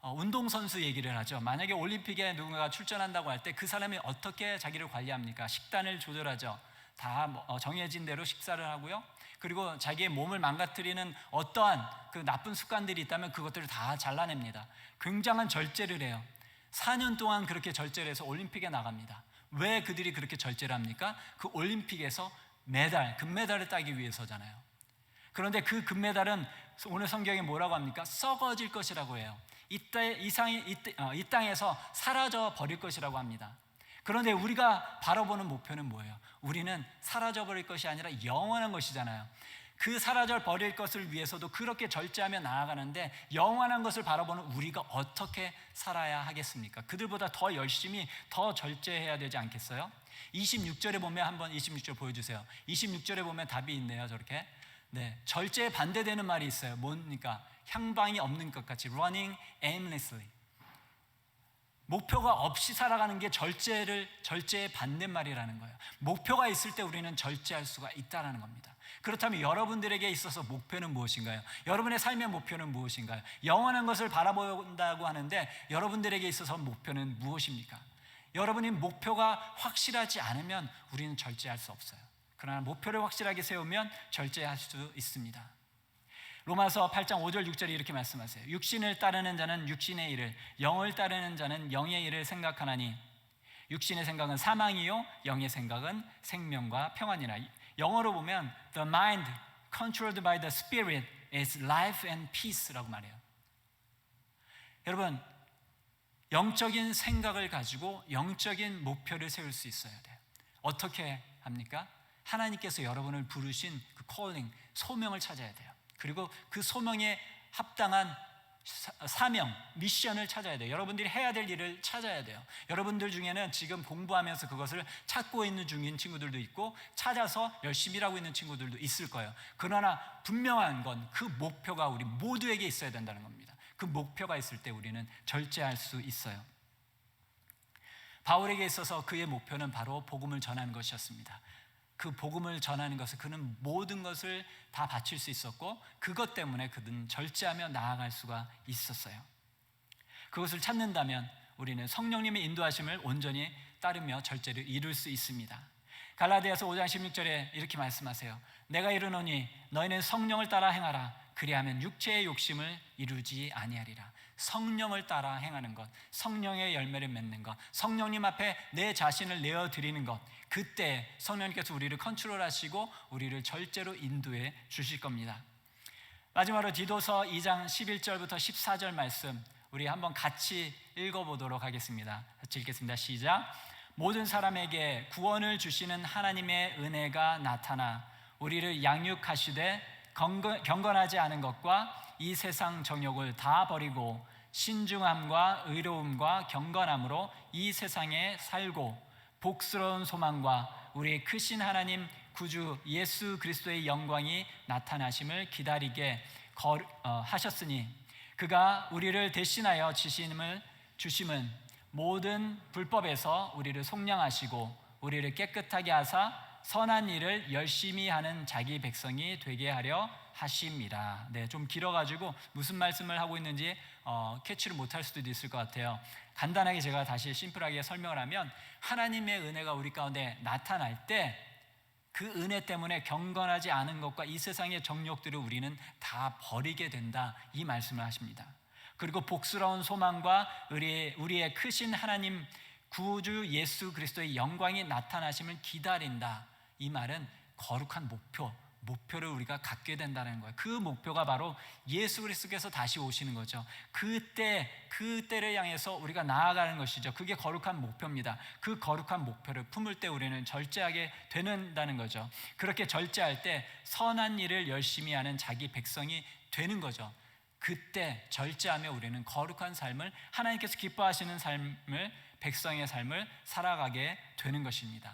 운동선수 얘기를 하죠. 만약에 올림픽에 누군가가 출전한다고 할 때 그 사람이 어떻게 자기를 관리합니까? 식단을 조절하죠. 다 정해진 대로 식사를 하고요. 그리고 자기의 몸을 망가뜨리는 어떠한 그 나쁜 습관들이 있다면 그것들을 다 잘라냅니다. 굉장한 절제를 해요. 4년 동안 그렇게 절제를 해서 올림픽에 나갑니다. 왜 그들이 그렇게 절제를 합니까? 그 올림픽에서 금메달을 따기 위해서잖아요. 그런데 그 금메달은 오늘 성경에 뭐라고 합니까? 썩어질 것이라고 해요. 이 땅에서 사라져 버릴 것이라고 합니다. 그런데 우리가 바라보는 목표는 뭐예요? 우리는 사라져 버릴 것이 아니라 영원한 것이잖아요. 그 사라져 버릴 것을 위해서도 그렇게 절제하며 나아가는데 영원한 것을 바라보는 우리가 어떻게 살아야 하겠습니까? 그들보다 더 열심히 더 절제해야 되지 않겠어요? 26절에 보면 한번 26절 보여주세요. 26절에 보면 답이 있네요. 저렇게 절제에 반대되는 말이 있어요. 뭡니까? 향방이 없는 것 같이 running aimlessly. 목표가 없이 살아가는 게 절제의 반대말이라는 거예요. 목표가 있을 때 우리는 절제할 수가 있다는 겁니다. 그렇다면 여러분들에게 있어서 목표는 무엇인가요? 여러분의 삶의 목표는 무엇인가요? 영원한 것을 바라본다고 하는데 여러분들에게 있어서 목표는 무엇입니까? 여러분의 목표가 확실하지 않으면 우리는 절제할 수 없어요. 그러나 목표를 확실하게 세우면 절제할 수 있습니다. 로마서 8장 5절 6절에 이렇게 말씀하세요. 육신을 따르는 자는 육신의 일을, 영을 따르는 자는 영의 일을 생각하나니 육신의 생각은 사망이요 영의 생각은 생명과 평안이라. 영어로 보면 The mind controlled by the spirit is life and peace라고 말해요. 여러분, 영적인 생각을 가지고 영적인 목표를 세울 수 있어야 돼요. 어떻게 합니까? 하나님께서 여러분을 부르신 그 calling, 소명을 찾아야 돼요. 그리고 그 소명에 합당한 사명, 미션을 찾아야 돼요. 여러분들이 해야 될 일을 찾아야 돼요. 여러분들 중에는 지금 공부하면서 그것을 찾고 있는 중인 친구들도 있고 찾아서 열심히 일하고 있는 친구들도 있을 거예요. 그러나 분명한 건 그 목표가 우리 모두에게 있어야 된다는 겁니다. 그 목표가 있을 때 우리는 절제할 수 있어요. 바울에게 있어서 그의 목표는 바로 복음을 전하는 것이었습니다. 그 복음을 전하는 것을 그는 모든 것을 다 바칠 수 있었고 그것 때문에 그는 절제하며 나아갈 수가 있었어요. 그것을 찾는다면 우리는 성령님의 인도하심을 온전히 따르며 절제를 이룰 수 있습니다. 갈라디아서 5장 16절에 이렇게 말씀하세요. 내가 이르노니 너희는 성령을 따라 행하라. 그리하면 육체의 욕심을 이루지 아니하리라. 성령을 따라 행하는 것, 성령의 열매를 맺는 것, 성령님 앞에 내 자신을 내어드리는 것, 그때 성령님께서 우리를 컨트롤하시고 우리를 절제로 인도해 주실 겁니다. 마지막으로 디도서 2장 11절부터 14절 말씀 우리 한번 같이 읽어보도록 하겠습니다. 같이 읽겠습니다. 시작. 모든 사람에게 구원을 주시는 하나님의 은혜가 나타나 우리를 양육하시되 경건하지 않은 것과 이 세상 정욕을 다 버리고 신중함과 의로움과 경건함으로 이 세상에 살고 복스러운 소망과 우리의 크신 하나님 구주 예수 그리스도의 영광이 나타나심을 기다리게 하셨으니 그가 우리를 대신하여 주심은 모든 불법에서 우리를 속량하시고 우리를 깨끗하게 하사 선한 일을 열심히 하는 자기 백성이 되게 하려 하심이라. 좀 길어가지고 무슨 말씀을 하고 있는지 캐치를 못할 수도 있을 것 같아요. 간단하게 제가 다시 심플하게 설명을 하면 하나님의 은혜가 우리 가운데 나타날 때 그 은혜 때문에 경건하지 않은 것과 이 세상의 정욕들을 우리는 다 버리게 된다, 이 말씀을 하십니다. 그리고 복스러운 소망과 우리의 크신 하나님 구주 예수 그리스도의 영광이 나타나심을 기다린다. 이 말은 거룩한 목표를 우리가 갖게 된다는 거예요. 그 목표가 바로 예수 그리스도께서 다시 오시는 거죠. 그때를 향해서 우리가 나아가는 것이죠. 그게 거룩한 목표입니다. 그 거룩한 목표를 품을 때 우리는 절제하게 되는다는 거죠. 그렇게 절제할 때 선한 일을 열심히 하는 자기 백성이 되는 거죠. 그때 절제하며 우리는 거룩한 삶을, 하나님께서 기뻐하시는 삶을, 백성의 삶을 살아가게 되는 것입니다.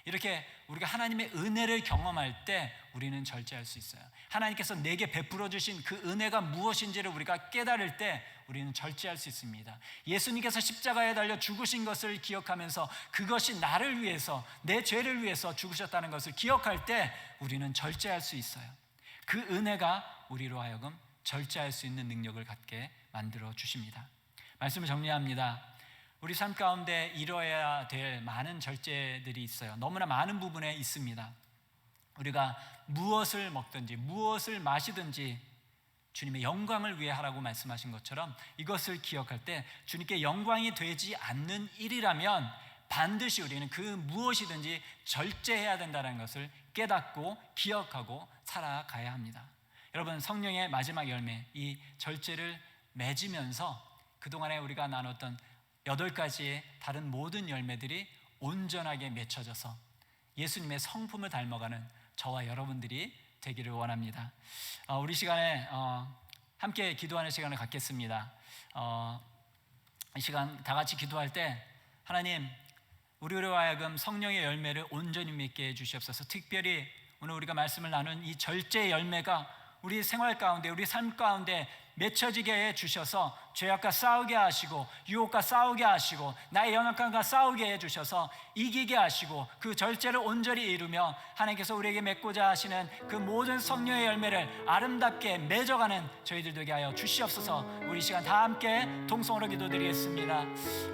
이렇게 우리가 하나님의 은혜를 경험할 때 우리는 절제할 수 있어요. 하나님께서 내게 베풀어 주신 그 은혜가 무엇인지를 우리가 깨달을 때 우리는 절제할 수 있습니다. 예수님께서 십자가에 달려 죽으신 것을 기억하면서 그것이 나를 위해서, 내 죄를 위해서 죽으셨다는 것을 기억할 때 우리는 절제할 수 있어요. 그 은혜가 우리로 하여금 절제할 수 있는 능력을 갖게 만들어 주십니다. 말씀을 정리합니다. 우리 삶 가운데 이뤄야 될 많은 절제들이 있어요. 너무나 많은 부분에 있습니다. 우리가 무엇을 먹든지 무엇을 마시든지 주님의 영광을 위해 하라고 말씀하신 것처럼 이것을 기억할 때 주님께 영광이 되지 않는 일이라면 반드시 우리는 그 무엇이든지 절제해야 된다는 것을 깨닫고 기억하고 살아가야 합니다. 여러분, 성령의 마지막 열매, 이 절제를 맺으면서 그동안에 우리가 나눴던 8가지의 다른 모든 열매들이 온전하게 맺혀져서 예수님의 성품을 닮아가는 저와 여러분들이 되기를 원합니다. 우리 시간에 함께 기도하는 시간을 갖겠습니다. 이 시간 다 같이 기도할 때 하나님, 우리로 하여금 성령의 열매를 온전히 맺게 해주시옵소서. 특별히 오늘 우리가 말씀을 나눈 이 절제의 열매가 우리 생활 가운데, 우리 삶 가운데 맺혀지게 해주셔서 죄악과 싸우게 하시고 유혹과 싸우게 하시고 나의 연약함과 싸우게 해주셔서 이기게 하시고 그 절제를 온전히 이루며 하나님께서 우리에게 맺고자 하시는 그 모든 성령의 열매를 아름답게 맺어가는 저희들 되게 하여 주시옵소서. 우리 시간 다 함께 통성으로 기도드리겠습니다.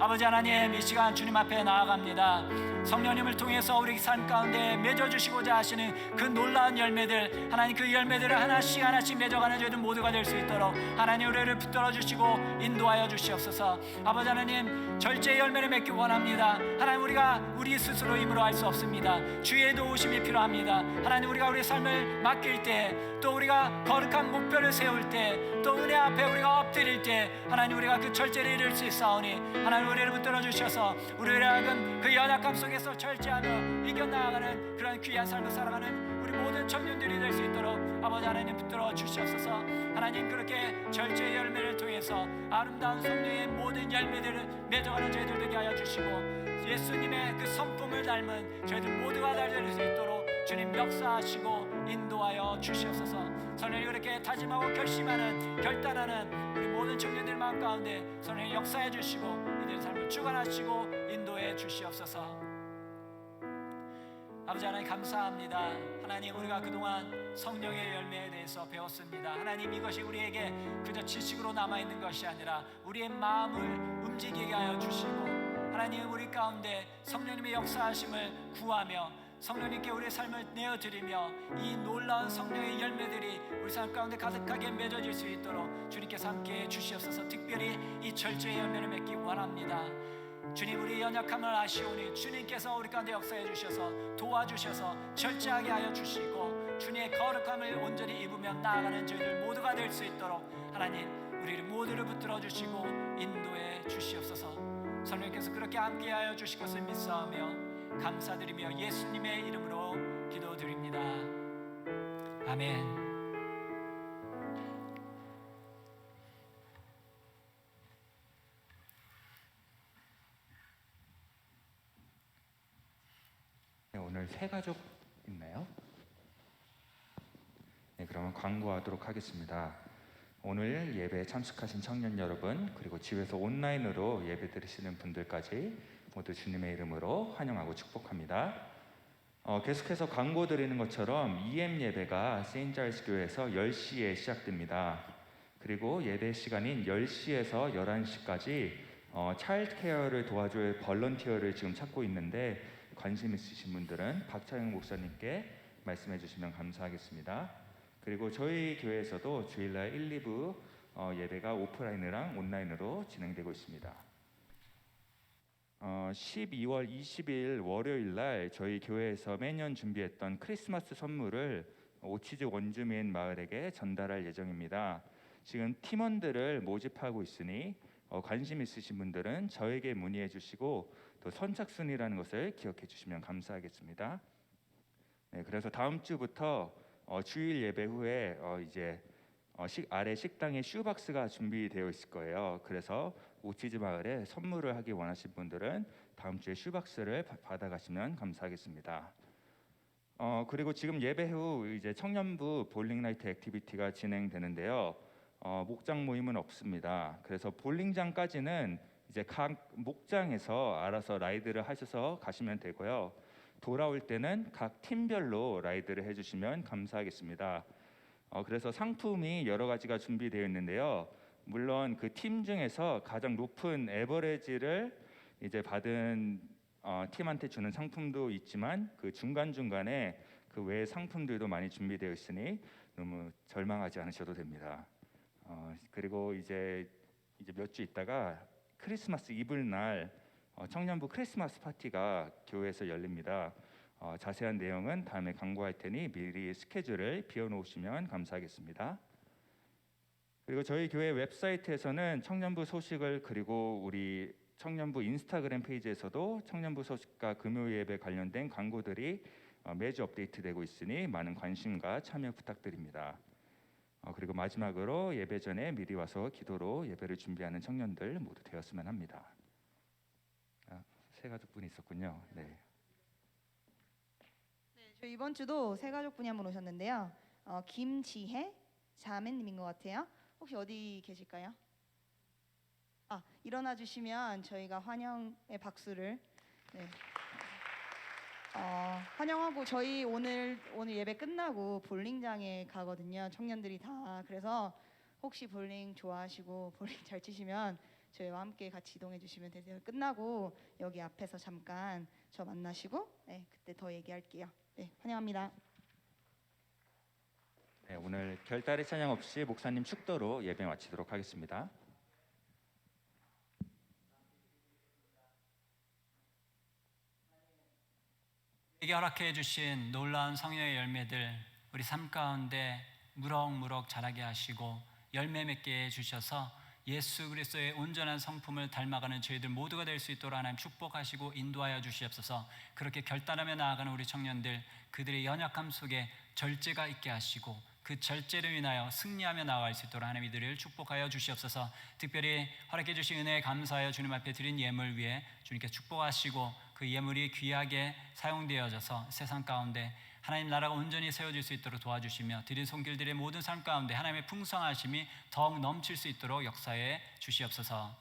아버지 하나님, 이 시간 주님 앞에 나아갑니다. 성령님을 통해서 우리 삶 가운데 맺어주시고자 하시는 그 놀라운 열매들, 하나님 그 열매들을 하나씩 하나씩 맺어가는 저희들 모두가 될 수 있도록 하나님 우리를 붙들어 주시고 인도하여 주시옵소서. 아버지 하나님, 절제의 열매를 맺기 원합니다. 하나님, 우리가 우리 스스로 힘으로 할 수 없습니다. 주의 도우심이 필요합니다. 하나님, 우리가 우리 삶을 맡길 때, 또 우리가 거룩한 목표를 세울 때, 또 은혜 앞에 우리가 엎드릴 때 하나님, 우리가 그 절제를 이룰 수 있사오니 하나님 우리를 붙들어 주셔서 우리를 하여금 그 연약함 속에서 절제하며 이겨나가는 그런 귀한 삶을 살아가는 우리 모든 청년들이 될 수 있도록 아버지 하나님 붙들어 주시옵소서. 하나님, 그렇게 절제의 열매를 통해서 아름다운 성령의 모든 열매들을 맺어가는 저희들 되게 하여 주시고 예수님의 그 성품을 닮은 저희들 모두가 될 수 있도록 주님 역사하시고 인도하여 주시옵소서. 성령이 그렇게 다짐하고 결심하는, 결단하는 우리 모든 청년들 마음 가운데 성령이 역사해 주시고 이들의 삶을 주관하시고 인도해 주시옵소서. 아버지 하나님, 감사합니다. 하나님, 우리가 그동안 성령의 열매에 대해서 배웠습니다. 하나님, 이것이 우리에게 그저 지식으로 남아있는 것이 아니라 우리의 마음을 움직이게 하여 주시고 하나님, 우리 가운데 성령님의 역사하심을 구하며 성령님께 우리의 삶을 내어드리며 이 놀라운 성령의 열매들이 우리 삶 가운데 가득하게 맺어질 수 있도록 주님께서 함께해 주시옵소서. 특별히 이 절제의 열매를 맺기 원합니다. 주님, 우리 연약함을 아시오니 주님께서 우리 가운데 역사해 주셔서 도와주셔서 절제하게 하여 주시고 주님의 거룩함을 온전히 입으며 나아가는 저희들 모두가 될 수 있도록 하나님, 우리를 모두를 붙들어 주시고 인도해 주시옵소서. 성령께서 그렇게 함께하여 주실 것을 믿사오며 감사드리며 예수님의 이름으로 기도드립니다. 아멘. 오늘 새 가족 있나요? 네, 그러면 광고하도록 하겠습니다. 오늘 예배에 참석하신 청년 여러분, 그리고 집에서 온라인으로 예배 드리시는 분들까지 모두 주님의 이름으로 환영하고 축복합니다. 계속해서 광고 드리는 것처럼 EM 예배가 세인트자일스 교회에서 10시에 시작됩니다. 그리고 예배 시간인 10시에서 11시까지 차일드 케어를 도와줄 벌런티어를 지금 찾고 있는데 관심 있으신 분들은 박창영 목사님께 말씀해 주시면 감사하겠습니다. 그리고 저희 교회에서도 주일날 1, 2부 예배가 오프라인이랑 온라인으로 진행되고 있습니다. 12월 20일 월요일날 저희 교회에서 매년 준비했던 크리스마스 선물을 오치즈 원주민 마을에게 전달할 예정입니다. 지금 팀원들을 모집하고 있으니 관심 있으신 분들은 저에게 문의해 주시고 또 선착순이라는 것을 기억해 주시면 감사하겠습니다. 네, 그래서 다음 주부터 주일 예배 후에 이제 아래 식당에 슈박스가 준비되어 있을 거예요. 그래서 오치즈 마을에 선물을 하기 원하신 분들은 다음 주에 슈박스를 받아가시면 감사하겠습니다. 그리고 지금 예배 후 이제 청년부 볼링 나이트 액티비티가 진행되는데요. 목장 모임은 없습니다. 그래서 볼링장까지는 이제 각 목장에서 알아서 라이드를 하셔서 가시면 되고요. 돌아올 때는 각 팀별로 라이드를 해주시면 감사하겠습니다. 그래서 상품이 여러 가지가 준비되어 있는데요. 물론 그 팀 중에서 가장 높은 에버리지를 이제 받은 팀한테 주는 상품도 있지만 그 중간중간에 그 외의 상품들도 많이 준비되어 있으니 너무 절망하지 않으셔도 됩니다. 그리고 이제 몇 주 있다가 크리스마스 이블 날 청년부 크리스마스 파티가 교회에서 열립니다. 자세한 내용은 다음에 광고할 테니 미리 스케줄을 비워놓으시면 감사하겠습니다. 그리고 저희 교회 웹사이트에서는 청년부 소식을, 그리고 우리 청년부 인스타그램 페이지에서도 청년부 소식과 금요 예배 관련된 광고들이 매주 업데이트되고 있으니 많은 관심과 참여 부탁드립니다. 그리고 마지막으로 예배 전에 미리 와서 기도로 예배를 준비하는 청년들 모두 되었으면 합니다. 세 가족분이 있었군요. 네. 저희 이번 주도 세 가족분이 한 분 오셨는데요. 김지혜 자매님인 것 같아요. 혹시 어디 계실까요? 일어나 주시면 저희가 환영의 박수를 환영하고, 저희 오늘 예배 끝나고 볼링장에 가거든요. 청년들이 다. 그래서 혹시 볼링 좋아하시고 볼링 잘 치시면 저희와 함께 같이 이동해 주시면 되세요. 끝나고 여기 앞에서 잠깐 저 만나시고 그때 더 얘기할게요. 환영합니다. 네, 오늘 별다른 찬양 없이 목사님 축도로 예배 마치도록 하겠습니다. 우리에게 허락해 주신 놀라운 성령의 열매들 우리 삶 가운데 무럭무럭 자라게 하시고 열매 맺게 해주셔서 예수 그리스도의 온전한 성품을 닮아가는 저희들 모두가 될 수 있도록 하나님 축복하시고 인도하여 주시옵소서. 그렇게 결단하며 나아가는 우리 청년들, 그들의 연약함 속에 절제가 있게 하시고 그 절제로 인하여 승리하며 나아갈 수 있도록 하나님 이들을 축복하여 주시옵소서. 특별히 허락해 주신 은혜에 감사하여 주님 앞에 드린 예물 위에 주님께 축복하시고 그 예물이 귀하게 사용되어져서 세상 가운데 하나님 나라가 온전히 세워질 수 있도록 도와주시며 드린 손길들의 모든 삶 가운데 하나님의 풍성하심이 더욱 넘칠 수 있도록 역사해 주시옵소서.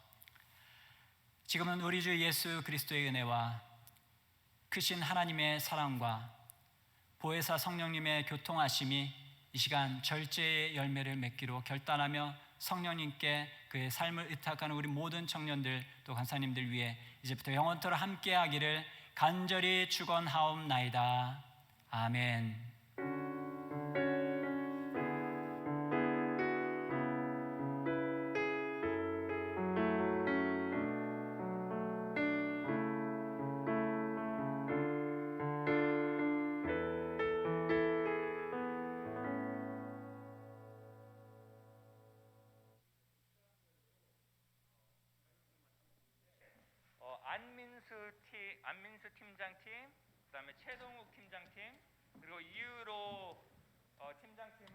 지금은 우리 주 예수 그리스도의 은혜와 크신 하나님의 사랑과 보혜사 성령님의 교통하심이 이 시간 절제의 열매를 맺기로 결단하며 성령님께 그의 삶을 의탁하는 우리 모든 청년들 또 간사님들 위해 이제부터 영원토록 함께하기를 간절히 축원하옵나이다. 아멘. 안민수 팀장팀, 그다음에 최동욱 팀장팀, 그리고 이유로 팀장팀은